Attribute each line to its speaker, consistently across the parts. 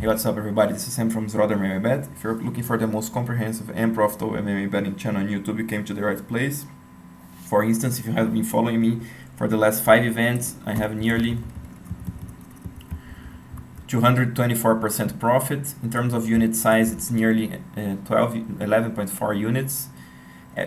Speaker 1: Hey, what's up everybody, this is Sam from Zroder MMA Bet. If you're looking for the most comprehensive and profitable MMA betting channel on YouTube, you came to the right place. For instance, if you have been following me for the last 5 events, I have nearly 224% profit. In terms of unit size, it's nearly 11.4 units.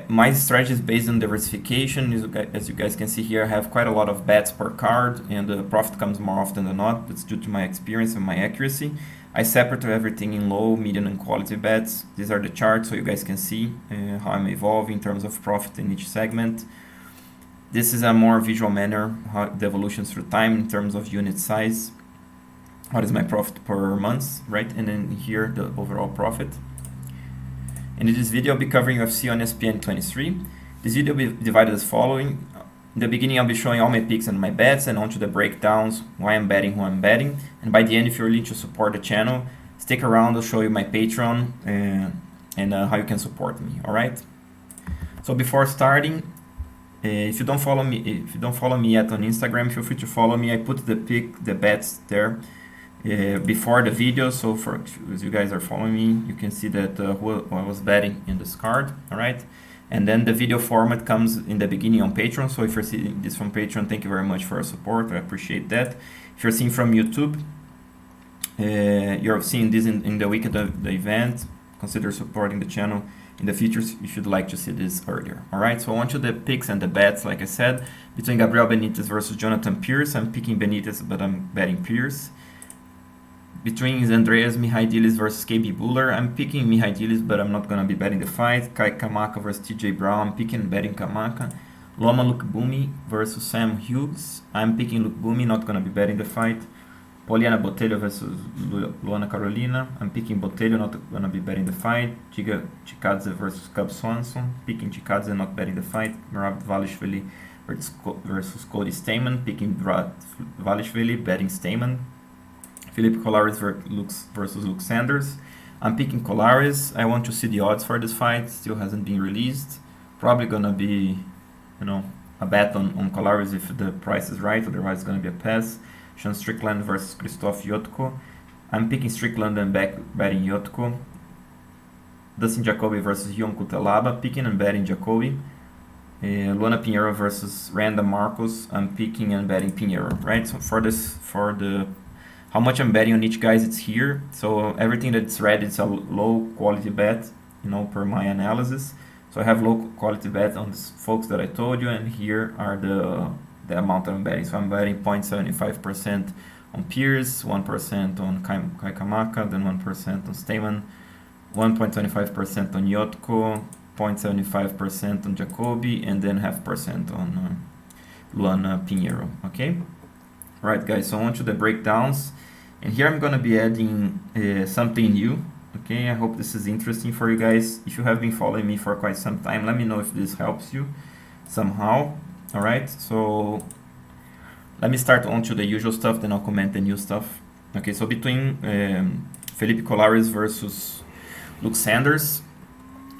Speaker 1: My strategy is based on diversification. As you guys can see here, I have quite a lot of bets per card, and the profit comes more often than not. It's due to my experience and my accuracy. I separate everything in low, medium, and quality bets. These are the charts so you guys can see how I'm evolving in terms of profit in each segment. This is a more visual manner, how the evolution through time in terms of unit size. What is my profit per month, right? And then here, the overall profit. And in this video, I'll be covering UFC on ESPN 23. This video will be divided as following. In the beginning, I'll be showing all my picks and my bets, and onto the breakdowns, why I'm betting, who I'm betting. And by the end, if you're willing to support the channel, stick around, I'll show you my Patreon and how you can support me, all right? So before starting, if you don't follow me yet on Instagram, feel free to follow me. I put the bets there before the video, so as you guys are following me, you can see that who I was betting in this card, all right? And then the video format comes in the beginning on Patreon, so if you're seeing this from Patreon, thank you very much for your support, I appreciate that. If you're seeing from YouTube, you're seeing this in the week of the event, consider supporting the channel in the future if you'd like to see this earlier, all right? So on to the picks and the bets, like I said, between GAbriel Benitez versus Jonathan Pearce, I'm picking Benitez, but I'm betting Pearce. Between Andreas, Michailidis versus Bhullar, I'm picking Michailidis, but I'm not going to be betting the fight. Kamaka versus TJ Brown, I'm picking and betting Kamaka. Loma Lookboonmee versus Sam Hughes, I'm picking Lookboonmee, not going to be betting the fight. Poliana Botelho versus Luana Carolina, I'm picking Botelho, not going to be betting the fight. Giga Chikadze versus Swanson, picking Chikadze, not betting the fight. Merab Dvalishvili versus Cody Stamann, picking Dvalishvili, betting Stamann. Felipe Colares versus Luke Sanders. I'm picking Colares. I want to see the odds for this fight. Still hasn't been released. Probably gonna be, a bet on Colares if the price is right. Otherwise, it's gonna be a pass. Strickland versus Krzystof Jotko. I'm picking Strickland and betting Jotko. Dustin Jacoby versus Cutelaba. Picking and betting Jacoby. Luana Pinheiro versus Randa Markos. I'm picking and betting Pinheiro. Right. So for the how much I'm betting on each guys, it's here. So everything that's red, it's a low quality bet, per my analysis. So I have low quality bet on these folks that I told you, and here are the amount I'm betting. So I'm betting 0.75% on Pearce, 1% on Kamaka, then 1% on Stamann, 1.25% on Jotko, 0.75% on Jacoby, and then 0.5% on Luana Pinheiro, okay? Alright guys, so on to the breakdowns, and here I'm gonna be adding something new, okay? I hope this is interesting for you guys. If you have been following me for quite some time, let me know if this helps you somehow. Alright, so let me start on to the usual stuff, then I'll comment the new stuff. Okay, so between Felipe Colares versus Luke Sanders,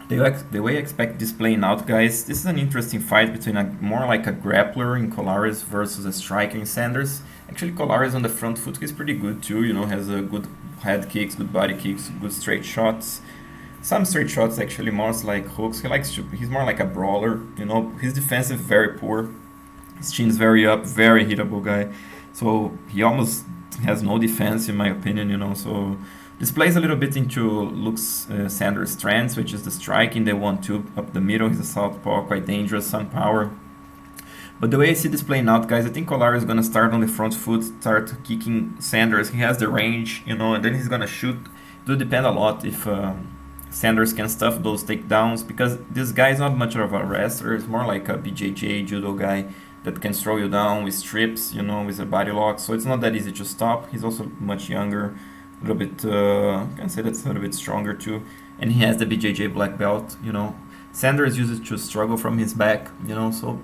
Speaker 1: the way I expect this playing out, guys, this is an interesting fight between more like a grappler in Colares versus a striker in Sanders. Actually, Colares on the front foot is pretty good too, has a good head kicks, good body kicks, good straight shots. Some straight shots actually, more like hooks. He's more like a brawler, His defense is very poor. His chin is very up, very hittable guy. So he almost has no defense in my opinion, so this plays a little bit into Luke Sanders' strengths, which is the striking, the 1-2 up the middle. He's a southpaw, quite dangerous, some power. But the way I see this playing out, guys, I think Colares is going to start on the front foot, start kicking Sanders. He has the range, and then he's going to shoot. It will depend a lot if Sanders can stuff those takedowns, because this guy is not much of a wrestler. He's more like a BJJ judo guy that can throw you down with strips, with a body lock. So it's not that easy to stop. He's also much younger. A little bit, I can say that's a little bit stronger too, and he has the BJJ black belt. Sanders uses to struggle from his back. So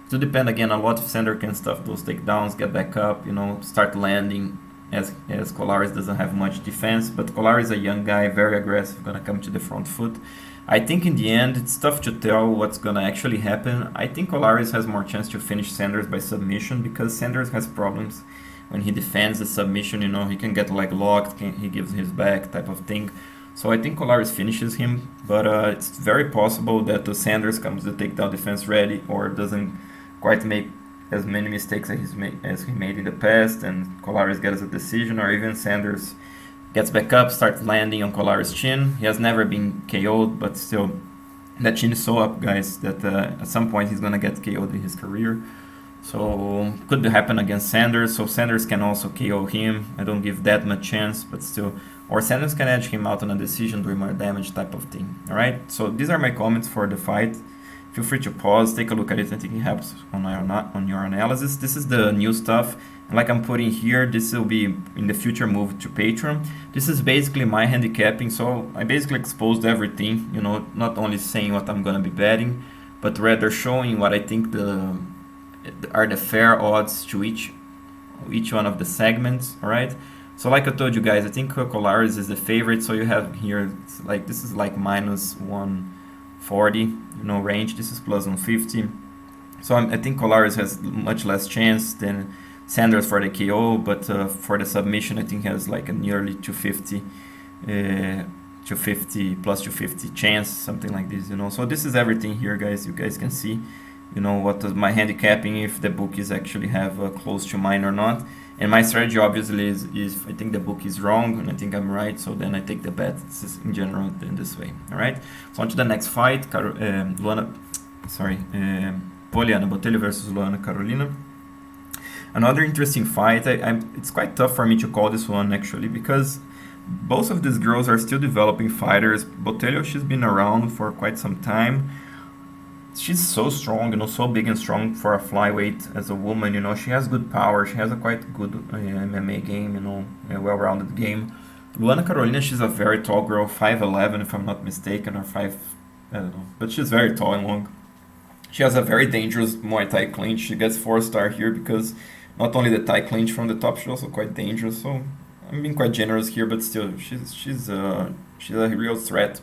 Speaker 1: it will depend again a lot if Sanders can stuff those takedowns, get back up, start landing. As Colares doesn't have much defense, but Colares is a young guy, very aggressive, gonna come to the front foot. I think in the end, it's tough to tell what's gonna actually happen. I think Colares has more chance to finish Sanders by submission because Sanders has problems when he defends the submission, you know, he can get like locked, he gives his back type of thing. So I think Colares finishes him, but it's very possible that the Sanders comes the takedown defense ready or doesn't quite make as many mistakes as he made in the past, and Colares gets a decision, or even Sanders gets back up, starts landing on Colares' chin. He has never been KO'd, but still, that chin is so up, guys, that at some point he's gonna get KO'd in his career. So could happen against Sanders, so Sanders can also KO him. I don't give that much chance, but still. Or Sanders can edge him out on a decision, doing more damage type of thing. Alright, so these are my comments for the fight. Feel free to pause, take a look at it. I think it helps on your analysis. This is the new stuff. And like I'm putting here, this will be in the future move to Patreon. This is basically my handicapping, so I basically exposed everything, you know, not only saying what I'm gonna be betting, but rather showing what I think are the fair odds to each one of the segments. Alright, so like I told you guys, I think Colares is the favorite. So you have here, like, this is like minus 140, you know, range. This is plus 150. So I think Colares has much less chance than Sanders for the KO, but for the submission, I think he has like a nearly 250 plus 250 chance, something like this, you know. So this is everything here, guys. You guys can see, you know, what is my handicapping, if the bookies actually have close to mine or not. And my strategy obviously is I think the book is wrong and I think I'm right, so then I take the bet. This is in general in this way. All right, so on to the next fight. Poliana, Botelho versus Luana Carolina. Another interesting fight. It's quite tough for me to call this one actually, because both of these girls are still developing fighters. Botelho, she's been around for quite some time. She's so strong, you know, so big and strong for a flyweight as a woman, you know. She has good power, she has a quite good MMA game, you know, a well-rounded game. Luana Carolina, she's a very tall girl, 5'11" if I'm not mistaken, or 5, I don't know, but she's very tall and long. She has a very dangerous Muay Thai clinch. She gets 4-star here because not only the Thai clinch from the top, she's also quite dangerous. So I'm being quite generous here, but still, she's a real threat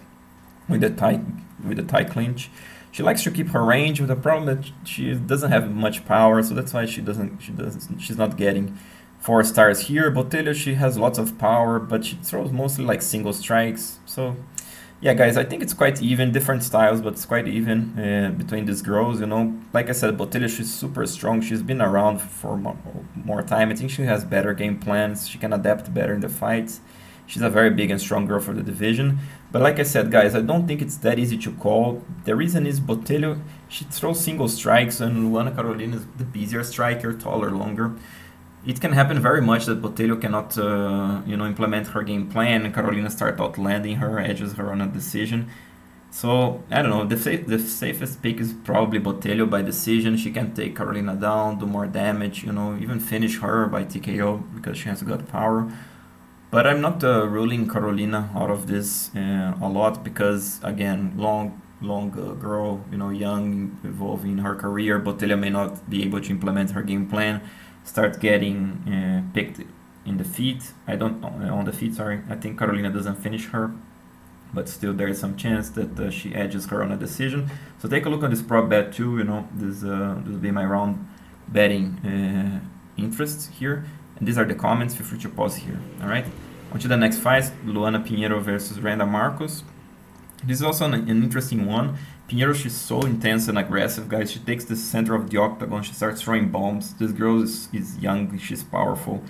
Speaker 1: with the Thai clinch. She likes to keep her range, with the problem that she doesn't have much power, so that's why she's not getting 4 stars here. Botelho, she has lots of power, but she throws mostly like single strikes. So yeah, guys, I think it's quite even, different styles, but it's quite even between these girls, you know. Like I said, Botelho, she's super strong. She's been around for more time. I think she has better game plans. She can adapt better in the fights. She's a very big and strong girl for the division. But like I said, guys, I don't think it's that easy to call. The reason is Botelho, she throws single strikes, and Luana Carolina is the busier striker, taller, longer. It can happen very much that Botelho cannot, implement her game plan, and Carolina start outlanding her, edges her on a decision. So, I don't know, the safest pick is probably Botelho by decision. She can take Carolina down, do more damage, you know, even finish her by TKO because she has got power. But I'm not ruling Carolina out of this a lot because, again, long girl, you know, young, evolving in her career. Botelho may not be able to implement her game plan, start getting picked in the feet. On the feet, sorry. I think Carolina doesn't finish her, but still there is some chance that she edges her on a decision. So take a look at this prop bet too. You know, this will be my round betting interests here. And these are the comments. Feel free to pause here. All right. On to the next fight: Luana Pinheiro versus Randa Markos. This is also an interesting one. Pinheiro, she's so intense and aggressive, guys. She takes the center of the octagon. She starts throwing bombs. This girl is young. She's powerful.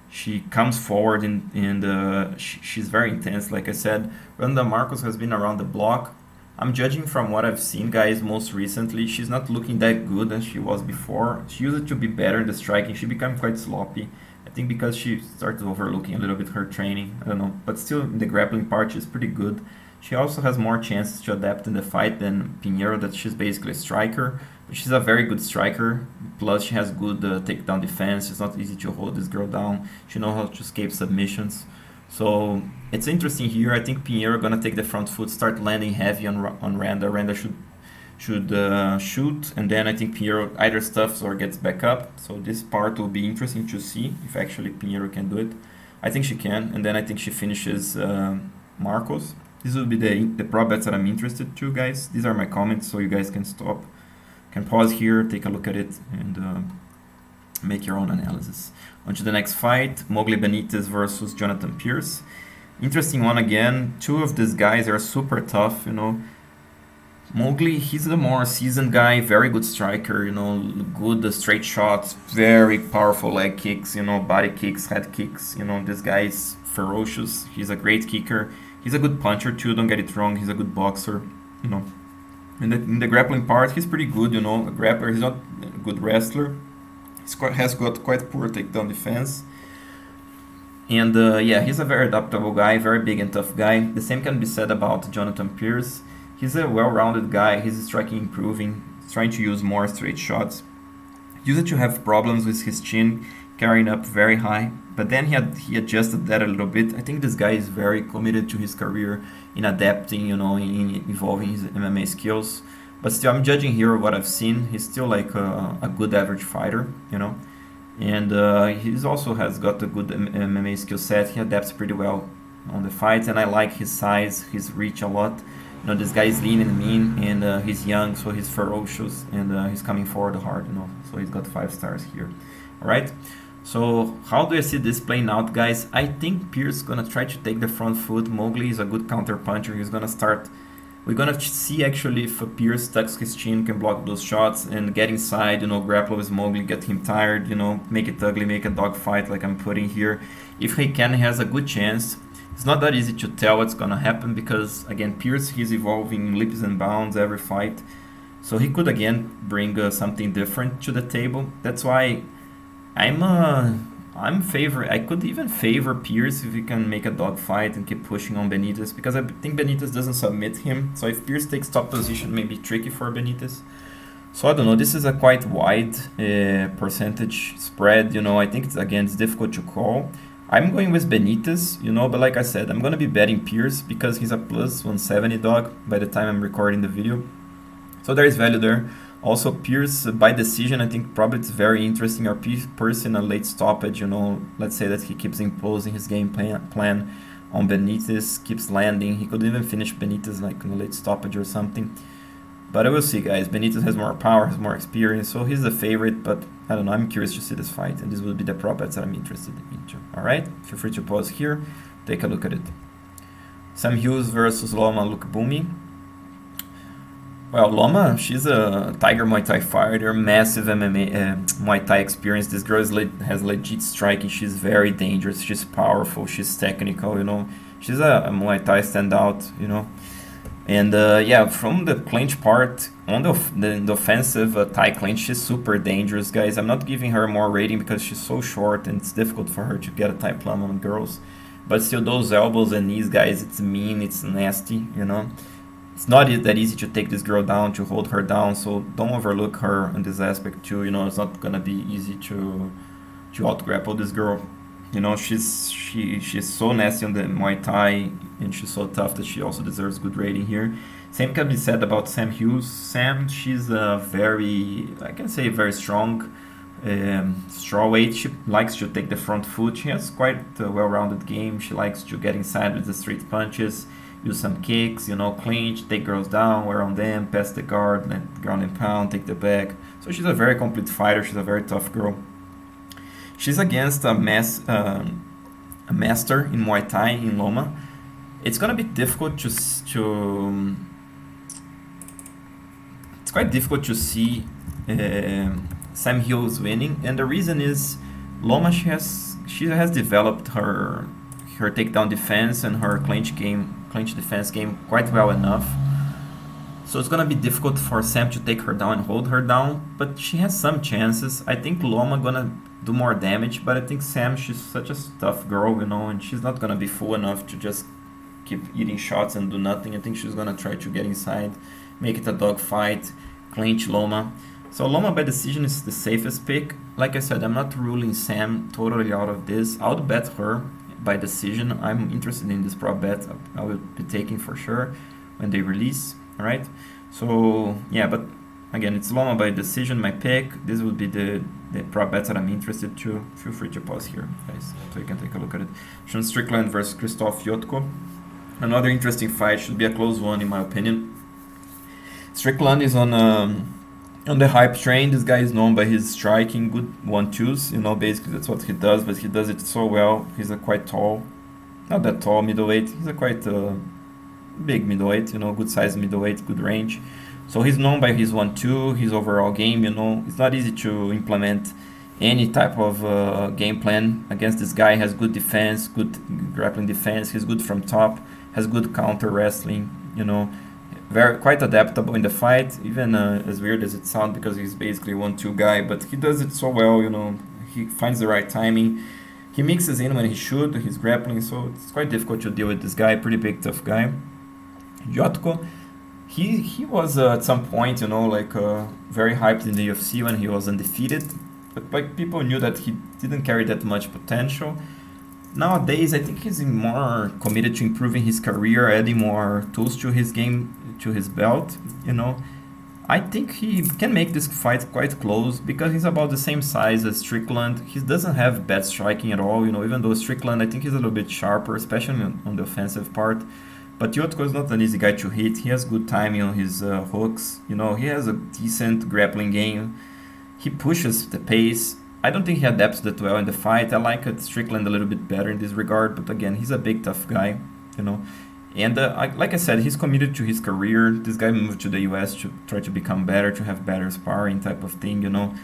Speaker 1: She comes forward and she's very intense, like I said. Randa Markos has been around the block. I'm judging from what I've seen, guys, most recently. She's not looking that good as she was before. She used to be better in the striking. She became quite sloppy. I think because she started overlooking a little bit her training. I don't know. But still, in the grappling part, she's pretty good. She also has more chances to adapt in the fight than Pinheiro, that she's basically a striker. But she's a very good striker. Plus, she has good takedown defense. It's not easy to hold this girl down. She knows how to escape submissions. So it's interesting here. I think Pinheiro gonna take the front foot, start landing heavy on Randa. Randa should shoot, and then I think Pinheiro either stuffs or gets back up. So this part will be interesting to see if actually Pinheiro can do it. I think she can, and then I think she finishes Markos. This will be the prop bets that I'm interested to, guys. These are my comments, so you guys can stop, can pause here, take a look at it, and Make your own analysis. On to the next fight, Mowgli Benitez versus Jonathan Pearce. Interesting one again. Two of these guys are super tough, you know. Mowgli, he's the more seasoned guy, very good striker, you know, good straight shots, very powerful leg kicks, you know, body kicks, head kicks, you know, this guy is ferocious. He's a great kicker. He's a good puncher too, don't get it wrong, he's a good boxer, you know. In the grappling part, he's pretty good, you know, a grappler, he's not a good wrestler. Has got quite poor takedown defense. And yeah, he's a very adaptable guy, very big and tough guy. The same can be said about Jonathan Pearce. He's a well-rounded guy, his striking improving, he's trying to use more straight shots. He used to have problems with his chin carrying up very high, but then he adjusted that a little bit. I think this guy is very committed to his career in adapting, you know, in evolving his MMA skills. But still, I'm judging here what I've seen. He's still like a good average fighter, you know. And he's also has got a good MMA skill set. He adapts pretty well on the fights, and I like his size, his reach a lot. You know, this guy is lean and mean, and he's young, so he's ferocious, and he's coming forward hard, you know. So he's got 5 stars here. All right. So how do I see this playing out, guys? I think Pearce is gonna try to take the front foot. Mowgli is a good counter puncher. He's gonna start. We're gonna see actually if Pearce tucks his chin, can block those shots and get inside, you know, grapple with Mowgli, get him tired, you know, make it ugly, make a dog fight like I'm putting here. If he can, he has a good chance. It's not that easy to tell what's gonna happen because, again, Pearce, he's evolving leaps and bounds every fight. So he could, again, bring something different to the table. That's why I could even favor Pearce if he can make a dog fight and keep pushing on Benitez, because I think Benitez doesn't submit him. So if Pearce takes top position, maybe tricky for Benitez. So I don't know. This is a quite wide percentage spread. You know, I think it's difficult to call. I'm going with Benitez, you know, but like I said, I'm gonna be betting Pearce because he's a plus 170 dog by the time I'm recording the video. So there is value there. Also, Pearce by decision, I think probably it's very interesting. Or Pearce in a late stoppage, you know, let's say that he keeps imposing his game plan on Benitez, keeps landing. He could even finish Benitez like in a late stoppage or something. But I will see, guys. Benitez has more power, has more experience, so he's the favorite. But I don't know. I'm curious to see this fight, and this will be the prop bets that I'm interested in. All right, feel free to pause here, take a look at it. Sam Hughes versus Loma Lookboonmee. Well, Loma, she's a Tiger Muay Thai fighter, massive MMA Muay Thai experience. This girl has legit striking. She's very dangerous. She's powerful. She's technical. You know, she's a Muay Thai standout. You know. And yeah, from the clinch part, on the offensive Thai clinch, she's super dangerous, guys. I'm not giving her more rating because she's so short and it's difficult for her to get a Thai plum on girls. But still, those elbows and knees, guys, it's mean, it's nasty, you know. It's not that easy to take this girl down, to hold her down, so don't overlook her in this aspect too. You know, it's not gonna be easy to out-grapple this girl. You know, she's so nasty on the Muay Thai, and she's so tough that she also deserves good rating here. Same can be said about Sam Hughes. Sam, she's a very strong strawweight. She likes to take the front foot. She has quite a well-rounded game. She likes to get inside with the straight punches, use some kicks, you know, clinch, take girls down, wear on them, pass the guard, ground and pound, take the back. So she's a very complete fighter. She's a very tough girl. She's against a master in Muay Thai in Loma. It's gonna be difficult it's quite difficult to see Sam Hughes winning, and the reason is Loma she has developed her takedown defense and her clinch defense game quite well enough. So it's gonna be difficult for Sam to take her down and hold her down, but she has some chances. I think Loma gonna do more damage, but I think Sam, she's such a tough girl, you know, and she's not gonna be fool enough to just keep eating shots and do nothing. I think she's gonna try to get inside, make it a dog fight, clinch Loma. So Loma by decision is the safest pick. Like I said, I'm not ruling Sam totally out of this. I would bet her by decision. I'm interested in this prop bet. I will be taking for sure when they release. All right. So yeah, but again, it's Loma by decision, my pick. This would be the prop bets that I'm interested to. Feel free to pause here, guys, so you can take a look at it. Strickland versus Krzystof Jotko. Another interesting fight, should be a close one in my opinion. Strickland is on On the hype train, this guy is known by his striking, good 1-2s, you know, basically that's what he does, but he does it so well. He's a quite tall, not that tall middleweight, he's a quite big middleweight, you know, good size middleweight, good range. So he's known by his 1-2, his overall game, you know, it's not easy to implement any type of game plan against this guy. Has good defense, good grappling defense, he's good from top, has good counter wrestling, you know, quite adaptable in the fight, even as weird as it sounds, because he's basically 1-2 guy, but he does it so well, you know, he finds the right timing, he mixes in when he should, he's grappling, so it's quite difficult to deal with this guy, pretty big, tough guy. Jotko, he was at some point, you know, like very hyped in the UFC when he was undefeated, but like people knew that he didn't carry that much potential. Nowadays, I think he's more committed to improving his career, adding more tools to his game, to his belt, you know. I think he can make this fight quite close because he's about the same size as Strickland. He doesn't have bad striking at all, you know, even though Strickland, I think he's a little bit sharper, especially on the offensive part. But Jotko is not an easy guy to hit. He has good timing on his hooks, you know, he has a decent grappling game. He pushes the pace. I don't think he adapts that well in the fight. I like Strickland a little bit better in this regard, but again, he's a big, tough guy, you know. And like I said, he's committed to his career. This guy moved to the US to try to become better, to have better sparring type of thing, you know.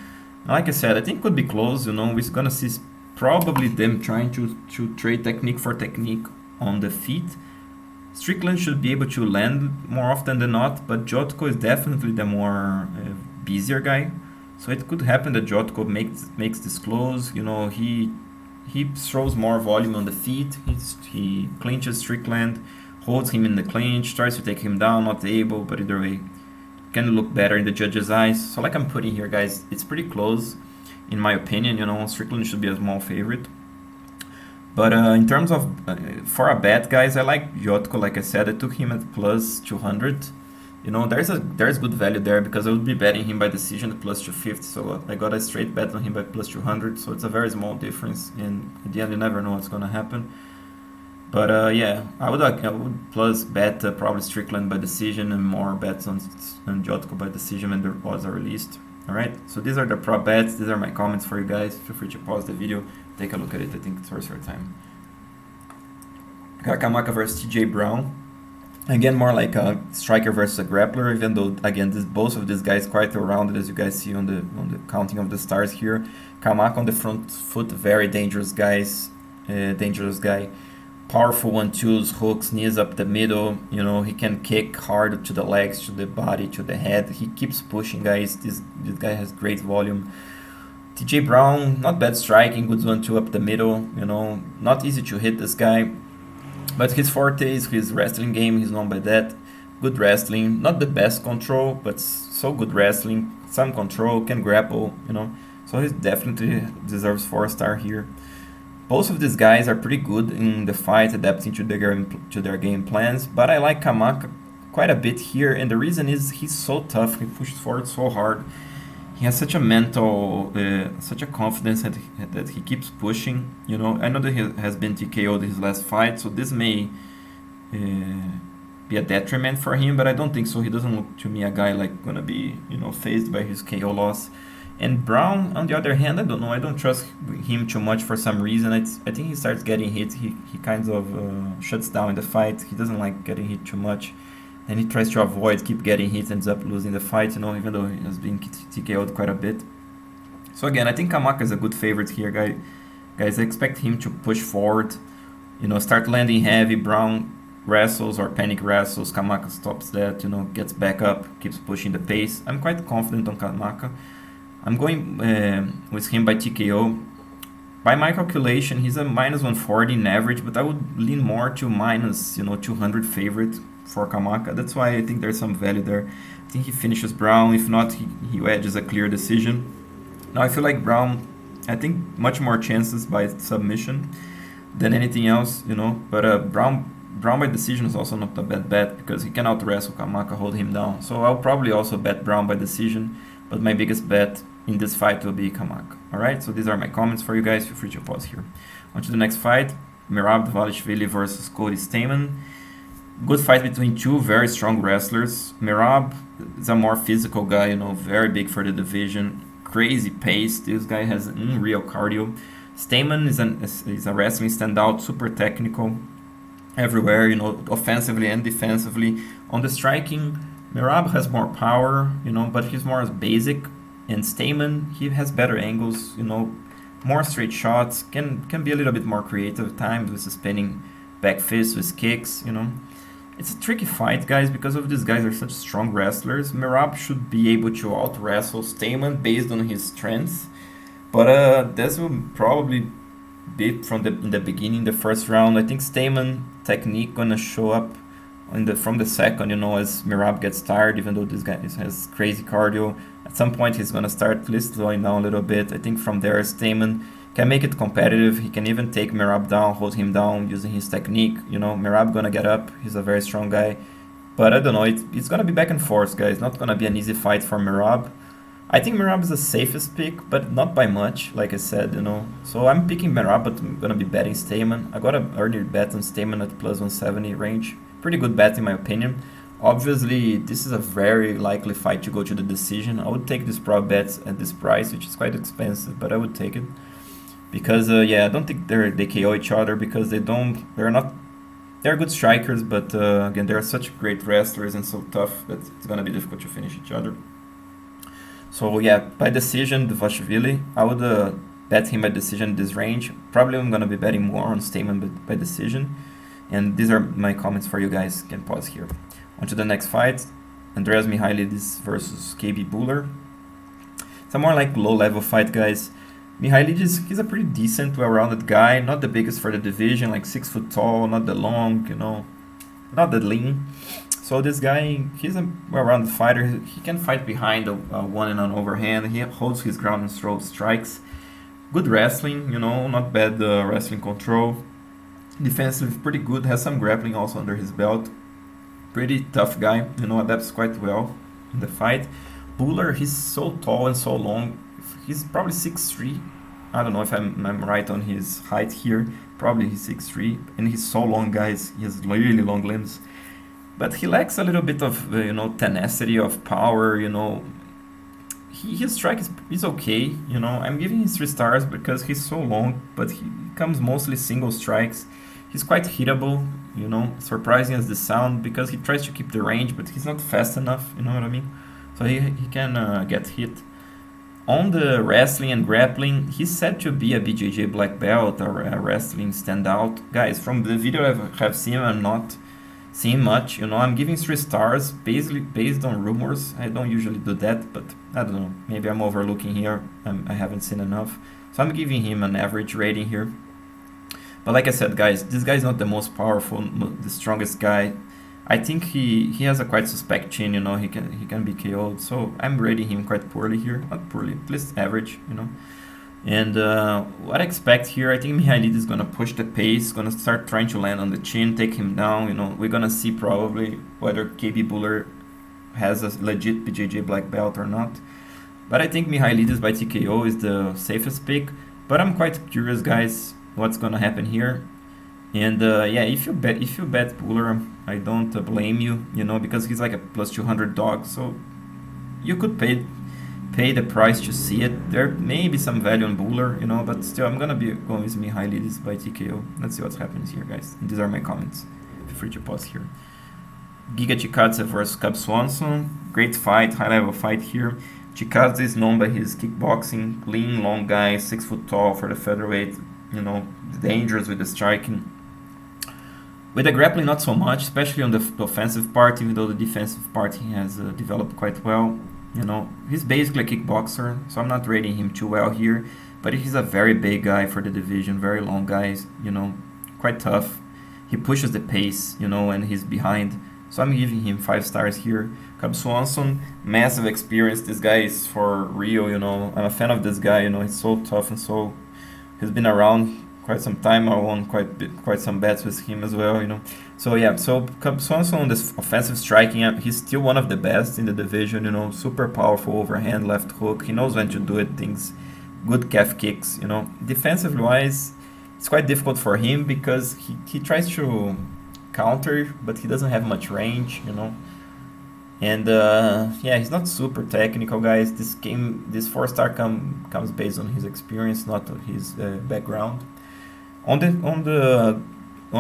Speaker 1: Like I said, I think it could be close, you know. We're gonna see probably them trying to trade technique for technique on the feet. Strickland should be able to land more often than not, but Jotko is definitely the more busier guy. So it could happen that Jotko makes this close. You know, he throws more volume on the feet. He clinches Strickland, holds him in the clinch, tries to take him down, not able, but either way, can look better in the judge's eyes. So like I'm putting here, guys, it's pretty close, in my opinion. You know, Strickland should be a small favorite. But in terms of, for a bet, guys, I like Jotko. Like I said, I took him at plus 200. You know, there's good value there because I would be betting him by decision at plus 250. So I got a straight bet on him by plus 200. So it's a very small difference. And at the end, you never know what's going to happen. But yeah, I would plus bet probably Strickland by decision and more bets on Jotko by decision when the odds are released. Alright, so these are the prop bets. These are my comments for you guys. Feel free to pause the video, take a look at it. I think it's worth your time. Got Kamaka versus TJ Brown. Again, more like a striker versus a grappler, even though, again, both of these guys quite well-rounded, as you guys see on the counting of the stars here. Kamaka on the front foot, very dangerous guy. Powerful 1-2s, hooks, knees up the middle. You know, he can kick hard to the legs, to the body, to the head. He keeps pushing, guys. This guy has great volume. TJ Brown, not bad striking, good 1-2 up the middle. You know, not easy to hit this guy. But his forte is his wrestling game. He's known by that. Good wrestling, not the best control, but so good wrestling. Some control, can grapple, you know. So he definitely deserves 4-star here. Both of these guys are pretty good in the fight, adapting to their game plans. But I like Kamaka quite a bit here, and the reason is he's so tough. He pushes forward so hard. He has such a mental, such a confidence that he keeps pushing. You know, I know that he has been TKO'd his last fight, so this may be a detriment for him, but I don't think so. He doesn't look to me a guy like gonna be, you know, phased by his KO loss. And Brown, on the other hand, I don't know. I don't trust him too much for some reason. I think he starts getting hit. He kind of shuts down in the fight. He doesn't like getting hit too much. And he tries to avoid, keep getting hit, ends up losing the fight, you know, even though he has been TKO'd quite a bit. So again, I think Kamaka is a good favorite here, guys. I expect him to push forward, you know, start landing heavy. Brown wrestles or panic wrestles. Kamaka stops that, you know, gets back up, keeps pushing the pace. I'm quite confident on Kamaka. I'm going with him by TKO. By my calculation, he's a minus 140 in average, but I would lean more to minus, you know, 200 favorite for Kamaka. That's why I think there's some value there. I think he finishes Brown. If not, he edges a clear decision. Now I feel like Brown, I think much more chances by submission than anything else, you know. But Brown by decision is also not a bad bet because he can out wrestle Kamaka, hold him down. So I'll probably also bet Brown by decision, but my biggest bet in this fight will be Kamaka. Alright, so these are my comments for you guys. Feel free to pause here. On to the next fight, Merab Dvalishvili versus Cody Stamann. Good fight between two very strong wrestlers. Merab is a more physical guy, very big for the division. Crazy pace. This guy has unreal cardio. Stamann is a wrestling standout, super technical everywhere, offensively and defensively. On the striking, Merab has more power, but he's more basic. And Stamann, he has better angles, more straight shots, can be a little bit more creative at times with spinning back fists, with kicks, It's a tricky fight, guys, because of these guys are such strong wrestlers. Merab should be able to out-wrestle Stamann based on his strengths. But this will probably be in the beginning, the first round. I think Stamann technique gonna show up from the second, as Merab gets tired, even though this guy has crazy cardio. At some point he's gonna start slowing down a little bit. I think from there Stamann can make it competitive. He can even take Merab down, hold him down using his technique. Merab gonna get up. He's a very strong guy. But I don't know, it's gonna be back and forth, guys. Not gonna be an easy fight for Merab. I think Merab is the safest pick, but not by much, like I said, So I'm picking Merab, but I'm gonna be betting Stamann. I got an early bet on Stamann at plus 170 range. Pretty good bet in my opinion. Obviously, this is a very likely fight to go to the decision. I would take this prop bet at this price, which is quite expensive, but I would take it. Because, I don't think they KO each other because they're good strikers, but again, they're such great wrestlers and so tough that it's gonna be difficult to finish each other. So by decision, Dvalishvili, I would bet him by decision in this range. Probably I'm gonna be betting more on Stamann by decision. And these are my comments for you guys. Can pause here. On to the next fight, Andreas Michailidis versus KB Bhullar. It's a more like low-level fight, guys. Michailidis, he's a pretty decent, well-rounded guy. Not the biggest for the division, like 6 foot tall, not that long, not that lean. So this guy, he's a well-rounded fighter. He can fight behind a one and an overhand. He holds his ground and throws strikes. Good wrestling, not bad wrestling control. Defensive, pretty good. Has some grappling also under his belt. Pretty tough guy, adapts quite well in the fight. Bhullar, he's so tall and so long. He's probably 6'3". I don't know if I'm right on his height here. Probably he's 6'3", and he's so long, guys. He has really long limbs. But he lacks a little bit of, tenacity, of power, His strike is okay, I'm giving him 3 stars because he's so long, but he comes mostly single strikes. He's quite hittable, surprising as the sound, because he tries to keep the range, but he's not fast enough, you know what I mean? So he can get hit. On the wrestling and grappling, he's said to be a BJJ black belt or a wrestling standout. Guys, from the video I have seen, I'm not seeing much, I'm giving 3 stars, basically based on rumors. I don't usually do that, but I don't know, maybe I'm overlooking here, I haven't seen enough. So I'm giving him an average rating here. But like I said, guys, this guy is not the most powerful, the strongest guy. I think he has a quite suspect chin, he can be KO'd. So I'm rating him quite poorly here, not poorly, at least average, And what I expect here, I think Michailidis is gonna push the pace, gonna start trying to land on the chin, take him down. We're gonna see probably whether KB Bhullar has a legit BJJ black belt or not. But I think Michailidis by TKO is the safest pick. But I'm quite curious, guys, what's gonna happen here. And if you bet Bhullar, I don't blame you, because he's like a plus 200 dog. So you could pay the price to see it. There may be some value on Bhullar, but still I'm gonna be going with Michailidis by TKO. Let's see what happens here, guys. And these are my comments. Feel free to pause here. Giga Chikadze versus Swanson. Great fight, high level fight here. Chikadze is known by his kickboxing, lean, long guy, 6 foot tall for the featherweight, dangerous with the striking. With the grappling, not so much, especially on the offensive part, even though the defensive part he has developed quite well. He's basically a kickboxer, so I'm not rating him too well here. But he's a very big guy for the division, very long guys, quite tough. He pushes the pace, and he's behind. So I'm giving him 5 stars here. Swanson, massive experience. This guy is for real, I'm a fan of this guy, he's so tough and he's been around quite some time. I won quite some bets with him as well, So Swanson on this offensive striking, he's still one of the best in the division, super powerful overhand, left hook. He knows when to do it, things, good calf kicks, Defensively wise, it's quite difficult for him because he tries to counter, but he doesn't have much range, you know. And yeah, he's not super technical, guys. This 4-star comes based on his experience, not on his background. On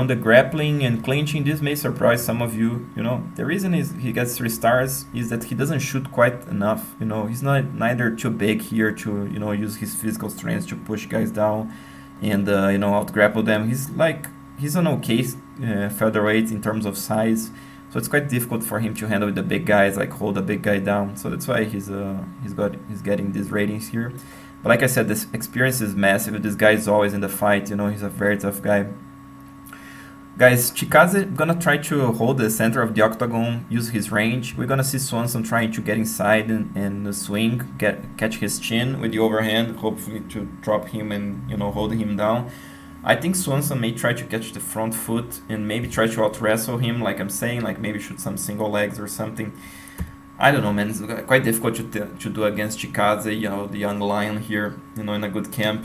Speaker 1: the grappling and clinching, this may surprise some of you. You know, the reason is he gets 3 stars is that he doesn't shoot quite enough. You know, he's not neither too big here to use his physical strength to push guys down and out grapple them. He's an okay featherweight in terms of size, so it's quite difficult for him to handle the big guys, like hold a big guy down. So that's why he's getting these ratings here. But like I said, this experience is massive. This guy is always in the fight. You know, he's a very tough guy. Guys, Chikadze gonna try to hold the center of the octagon, use his range. We're gonna see Swanson trying to get inside and swing, catch his chin with the overhand, hopefully to drop him and hold him down. I think Swanson may try to catch the front foot and maybe try to out wrestle him, like I'm saying, like maybe shoot some single legs or something. I don't know, man. It's quite difficult to do against Chikadze, the young lion here, in a good camp.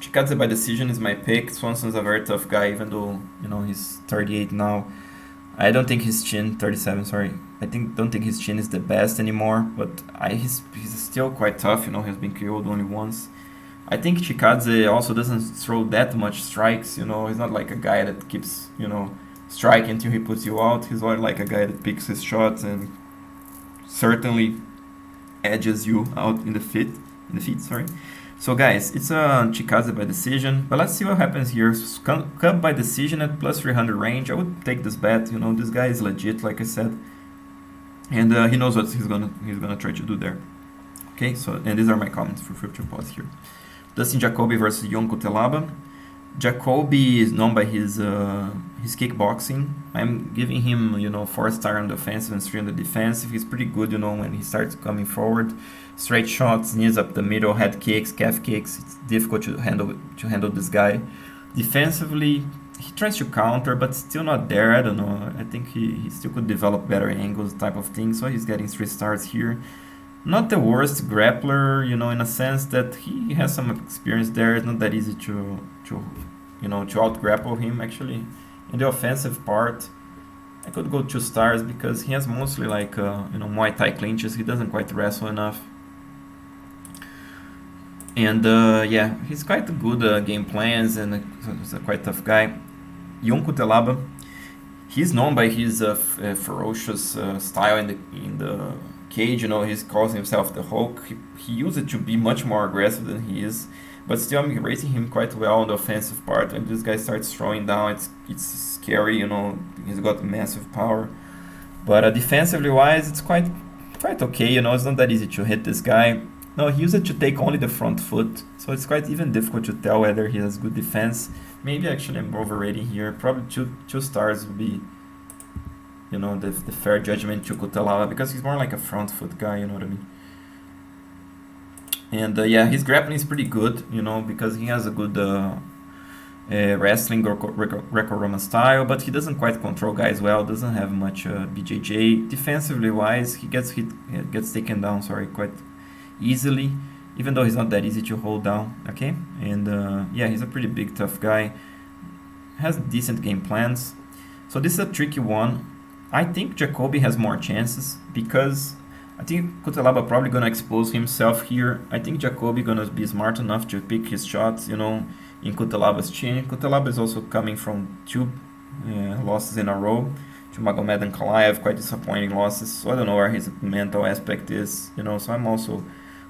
Speaker 1: Chikadze by decision is my pick. Swanson's a very tough guy, even though he's 38 now. I don't think his chin, 37, sorry. Don't think his chin is the best anymore, but he's still quite tough. He's been KO'd only once. I think Chikadze also doesn't throw that much strikes. He's not like a guy that keeps striking until he puts you out. He's more like a guy that picks his shots and certainly edges you out in the feet. Sorry. So guys, it's a Chikadze by decision, but let's see what happens here. Cub by decision at plus 300 range. I would take this bet. This guy is legit, like I said, and he knows what he's gonna try to do there. Okay, so and these are my comments for future pods here. Dustin Jacoby versus Cutelaba. Jacoby is known by his kickboxing. I'm giving him 4-star on the offensive and 3 on the defensive. He's pretty good when he starts coming forward. Straight shots, knees up the middle, head kicks, calf kicks. It's difficult to handle this guy. Defensively, he tries to counter, but still not there. I don't know. I think he still could develop better angles, type of thing. So he's getting 3 stars here. Not the worst grappler, in a sense that he has some experience there. It's not that easy to out grapple him. Actually, in the offensive part, I could go 2 stars because he has mostly like Muay Thai clinches. He doesn't quite wrestle enough. And yeah, he's quite good game plans and he's a quite tough guy. Cutelaba, he's known by his ferocious style in the cage. He calls himself the Hulk. He used it to be much more aggressive than he is, but still I'm rating him quite well on the offensive part. When this guy starts throwing down, it's scary. He's got massive power, but defensively wise, it's quite okay. It's not that easy to hit this guy. No, he used it to take only the front foot, so it's quite even difficult to tell whether he has good defense. Maybe actually I'm overrating here. Probably two stars would be, the fair judgment to Cutelaba because he's more like a front foot guy. You know what I mean? And yeah, his grappling is pretty good. Because he has a good wrestling Greco-Roman style, but he doesn't quite control guys well. Doesn't have much BJJ. Defensively wise, he gets taken down. Sorry, quite easily, even though he's not that easy to hold down. Okay, and yeah, he's a pretty big tough guy, has decent game plans, so this is a tricky one. I think Jacoby has more chances because I think Cutelaba probably gonna expose himself here. I think Jacoby gonna be smart enough to pick his shots, in Cutelaba's chin. Cutelaba is also coming from 2 losses in a row to Magomed and Kalaev, quite disappointing losses, so I don't know where his mental aspect is, so I'm also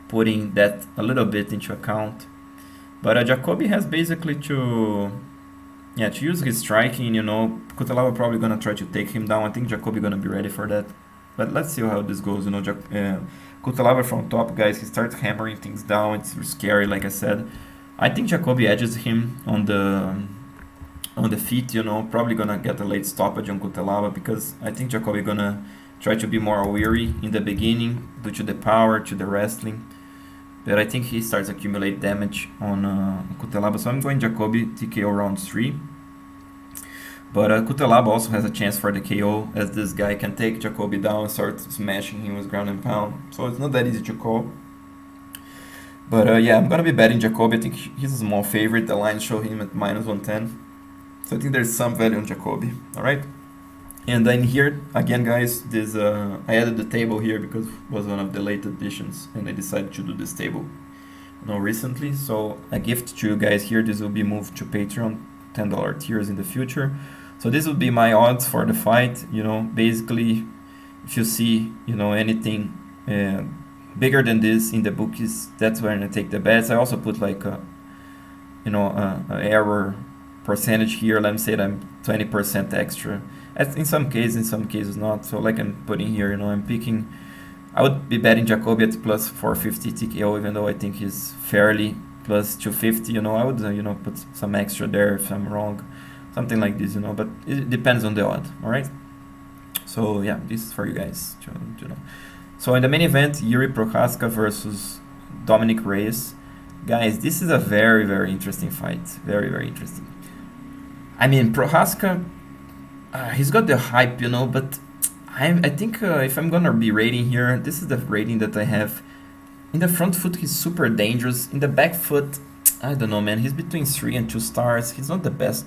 Speaker 1: putting that a little bit into account. But Jacoby has basically to use his striking. Cutelaba probably gonna try to take him down. I think Jacoby gonna be ready for that. But let's see how this goes. Cutelaba from top, guys. He starts hammering things down. It's scary, like I said. I think Jacoby edges him on the feet. Probably gonna get a late stoppage on Cutelaba because I think Jacoby gonna try to be more weary in the beginning due to the power, to the wrestling. But I think he starts accumulate damage on Cutelaba. So I'm going Jacoby TKO round 3. But Cutelaba also has a chance for the KO, as this guy can take Jacoby down and start smashing him with ground and pound. So it's not that easy to call. But yeah, I'm going to be betting Jacoby. I think he's a small favorite. The lines show him at minus 110. So I think there's some value on Jacoby. All right. And then here again, guys, this I added the table here because it was one of the late additions, and I decided to do this table, recently. So a gift to you guys here. This will be moved to Patreon, $10 tiers in the future. So this will be my odds for the fight. Basically, if you see, anything bigger than this in the bookies, that's when I take the bets. I also put like a error percentage here. Let me say that I'm 20% extra. In some cases not. So like I'm putting here, I'm picking. I would be betting Jacoby at plus 450 TKO, even though I think he's fairly plus 250. I would put some extra there if I'm wrong, something like this. But it depends on the odd. All right. So yeah, this is for you guys to know. So in the main event, Yuri Prochazka versus Dominic Reyes. Guys, this is a very, very interesting fight. Very, very interesting. I mean, Prochazka, he's got the hype, but I think if I'm gonna be rating here, this is the rating that I have. In the front foot, he's super dangerous. In the back foot, I don't know, man. He's between 3 and 2 stars. He's not the best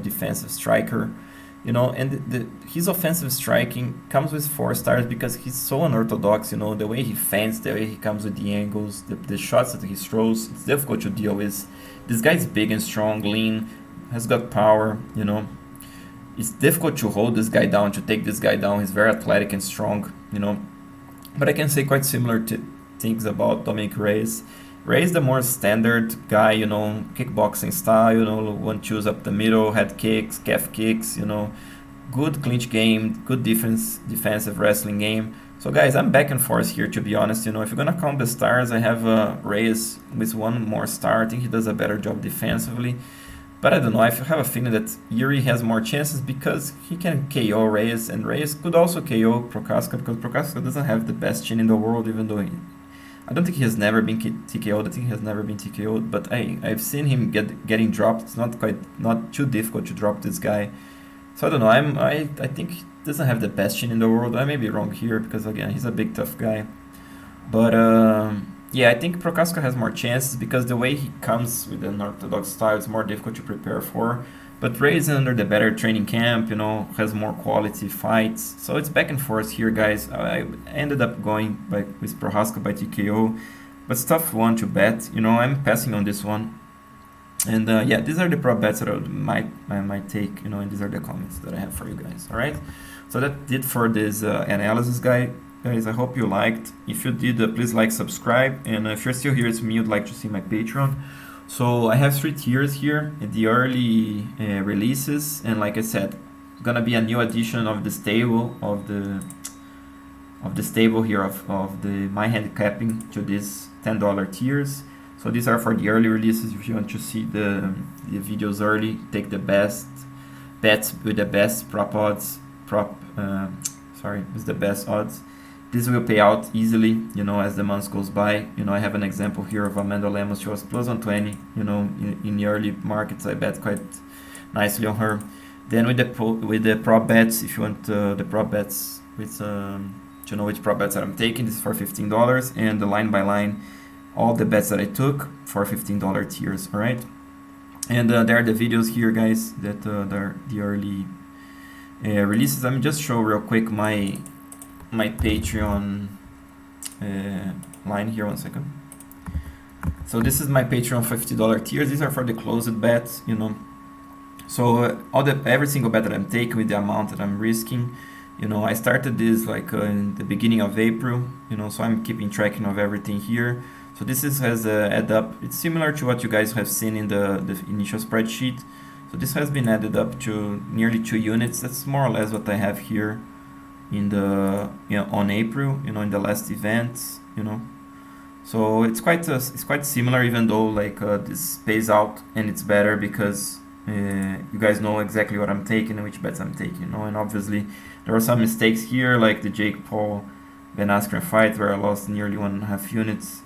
Speaker 1: defensive striker. And his offensive striking comes with 4 stars because he's so unorthodox. The way he feints, the way he comes with the angles, the shots that he throws, it's difficult to deal with. This guy's big and strong, lean, has got power. It's difficult to hold this guy down, to take this guy down. He's very athletic and strong. But I can say quite similar things about Dominic Reyes. Reyes the more standard guy, kickboxing style, 1-2s up the middle, head kicks, calf kicks, good clinch game, good defensive wrestling game. So guys, I'm back and forth here, to be honest. If you're gonna count the stars, I have Reyes with 1 more star. I think he does a better job defensively. But I don't know, I have a feeling that Yuri has more chances because he can KO Reyes, and Reyes could also KO Prochazka because Prochazka doesn't have the best chin in the world, even though I don't think he has never been TKO'd. I think he has never been TKO'd, but I've seen him getting dropped. It's not too difficult to drop this guy. So I don't know. I think he doesn't have the best chin in the world. I may be wrong here because again he's a big tough guy. But yeah, I think Prochazka has more chances because the way he comes with an orthodox style is more difficult to prepare for. But Reyes under the better training camp, has more quality fights. So it's back and forth here, guys. I ended up going with Prochazka by TKO. But it's tough one to bet. I'm passing on this one. And yeah, these are the prop bets that I might take, and these are the comments that I have for you guys. All right. So that did for this analysis, guys. I hope you liked. If you did, please like, subscribe. And if you're still here, it's me, you'd like to see my Patreon. So I have 3 tiers here, the early releases, and like I said, it's gonna be a new addition of the stable of the stable here of the my handicapping to these $10 tiers. So these are for the early releases. If you want to see the videos early, take the best bets with the best with the best odds. This will pay out easily, as the months goes by. I have an example here of Amanda Lemos. She was plus 120, in the early markets. I bet quite nicely on her. Then with the prop bets, if you want the prop bets to know which prop bets that I'm taking, this is for $15, and the line by line, all the bets that I took for $15 tiers. All right, and there are the videos here, guys, that are the early releases. Let me just show real quick my Patreon line here. 1 second. So this is my Patreon $50 tiers. These are for the closed bets, So every single bet that I'm taking with the amount that I'm risking, I started this like in the beginning of April, so I'm keeping track of everything here. So this has add up. It's similar to what you guys have seen in the initial spreadsheet. So this has been added up to nearly 2 units. That's more or less what I have here in the on April, in the last events, so it's quite similar, even though like this pays out and it's better because you guys know exactly what I'm taking and which bets I'm taking, and obviously there were some mistakes here, like the Jake Paul Ben Askren fight where I lost nearly 1.5 units,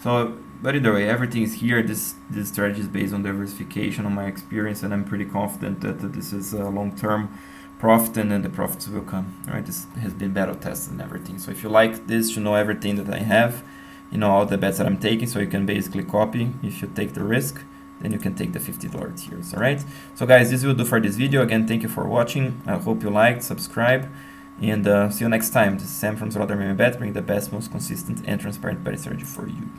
Speaker 1: so but either way, everything is here. This strategy is based on diversification, on my experience, and I'm pretty confident that this is a long-term profit, and then the profits will come. All right, this has been battle tested and everything. So if you like this, to know everything that I have, all the bets that I'm taking, so you can basically copy if you take the risk. then you can take the $50 tiers, alright? So guys, this will do for this video. Again, thank you for watching. I hope you liked, subscribe, and see you next time. This is Sam from Zolother Bet, bringing the best, most consistent and transparent betting strategy for you.